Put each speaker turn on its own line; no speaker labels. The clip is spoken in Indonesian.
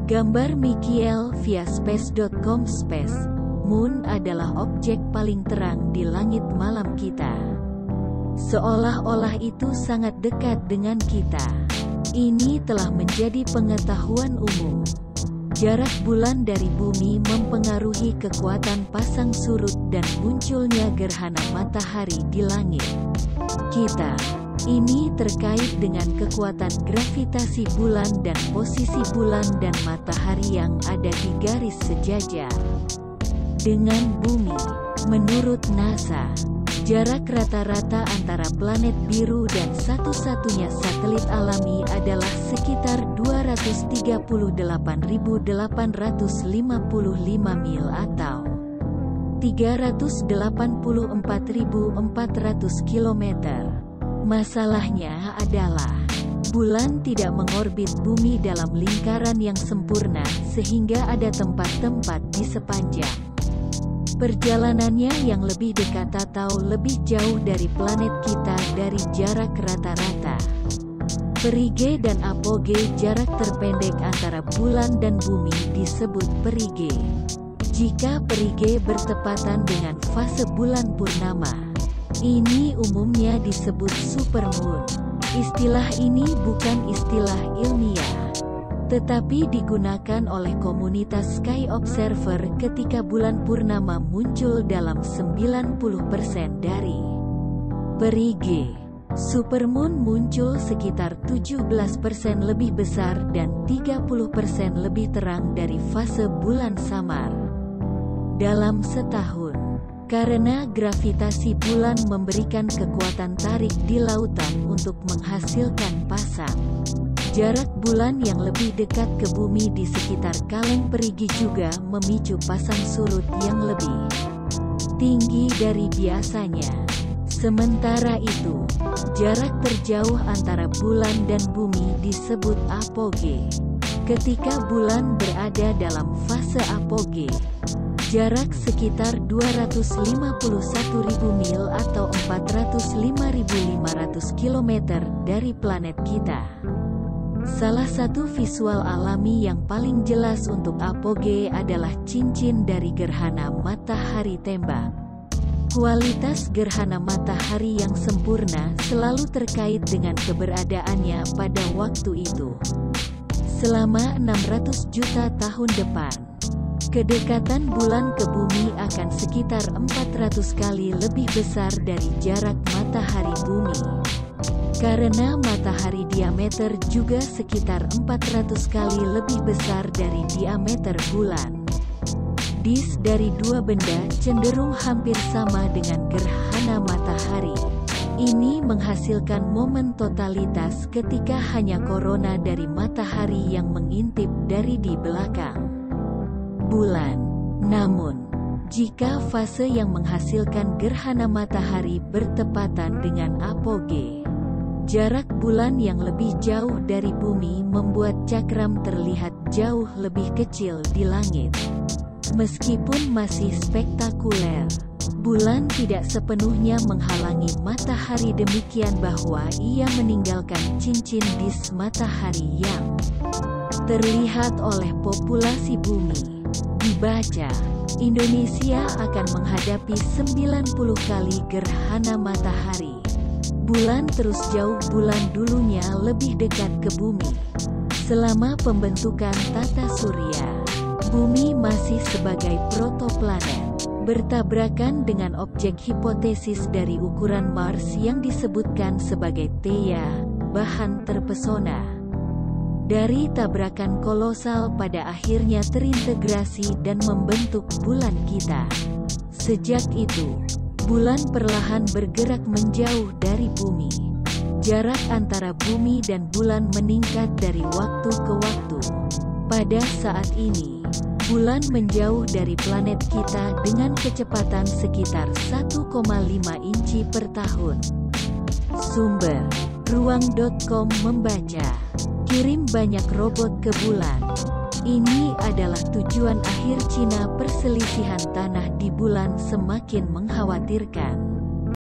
Gambar Mikiel via space.com. Space Moon adalah objek paling terang di langit malam kita. Seolah-olah itu sangat dekat dengan kita. Ini telah menjadi pengetahuan umum. Jarak bulan dari bumi mempengaruhi kekuatan pasang surut dan munculnya gerhana matahari di langit kita. Ini terkait dengan kekuatan gravitasi bulan dan posisi bulan dan matahari yang ada di garis sejajar dengan bumi. Menurut NASA, jarak rata-rata antara planet biru dan satu-satunya satelit alami adalah sekitar 238.855 mil atau 384.400 km. Masalahnya adalah, bulan tidak mengorbit bumi dalam lingkaran yang sempurna sehingga ada tempat-tempat di sepanjang perjalanannya yang lebih dekat atau lebih jauh dari planet kita dari jarak rata-rata. Perigee dan apogee, jarak terpendek antara bulan dan bumi, disebut perigee. Jika perigee bertepatan dengan fase bulan purnama, ini umumnya disebut supermoon. Istilah ini bukan istilah ilmiah, tetapi digunakan oleh komunitas sky observer ketika bulan purnama muncul dalam 90% dari perigee. Supermoon muncul sekitar 17% lebih besar dan 30% lebih terang dari fase bulan samar dalam setahun. Karena gravitasi bulan memberikan kekuatan tarik di lautan untuk menghasilkan pasang jarak bulan yang lebih dekat ke bumi di sekitar kaleng perigi juga memicu pasang surut yang lebih tinggi dari biasanya. Sementara itu, jarak terjauh antara bulan dan bumi disebut apogee. Ketika bulan berada dalam fase apogee, jarak sekitar 251.000 mil atau 405.500 km dari planet kita. Salah satu visual alami yang paling jelas untuk apogee adalah cincin dari gerhana matahari tembak. Kualitas gerhana matahari yang sempurna selalu terkait dengan keberadaannya pada waktu itu. Selama 600 juta tahun depan, kedekatan bulan ke bumi akan sekitar 400 kali lebih besar dari jarak matahari bumi. Karena matahari diameter juga sekitar 400 kali lebih besar dari diameter bulan. Dis dari dua benda cenderung hampir sama dengan gerhana matahari. Ini menghasilkan momen totalitas ketika hanya korona dari matahari yang mengintip dari di belakang bulan. Namun, jika fase yang menghasilkan gerhana matahari bertepatan dengan apogee, jarak bulan yang lebih jauh dari bumi membuat cakram terlihat jauh lebih kecil di langit. Meskipun masih spektakuler, bulan tidak sepenuhnya menghalangi matahari demikian bahwa ia meninggalkan cincin dis matahari yang terlihat oleh populasi bumi. Dibaca, Indonesia akan menghadapi 90 kali gerhana matahari. Bulan terus jauh, bulan dulunya lebih dekat ke bumi. Selama pembentukan tata surya, bumi masih sebagai protoplanet, bertabrakan dengan objek hipotesis dari ukuran Mars yang disebutkan sebagai Theia, bahan terpesona. Dari tabrakan kolosal pada akhirnya terintegrasi dan membentuk bulan kita. Sejak itu, bulan perlahan bergerak menjauh dari bumi. Jarak antara bumi dan bulan meningkat dari waktu ke waktu. Pada saat ini, bulan menjauh dari planet kita dengan kecepatan sekitar 1,5 inci per tahun. Sumber, ruang.com. Membaca, kirim banyak robot ke bulan. Ini adalah tujuan akhir Cina. Perselisihan tanah di bulan semakin mengkhawatirkan.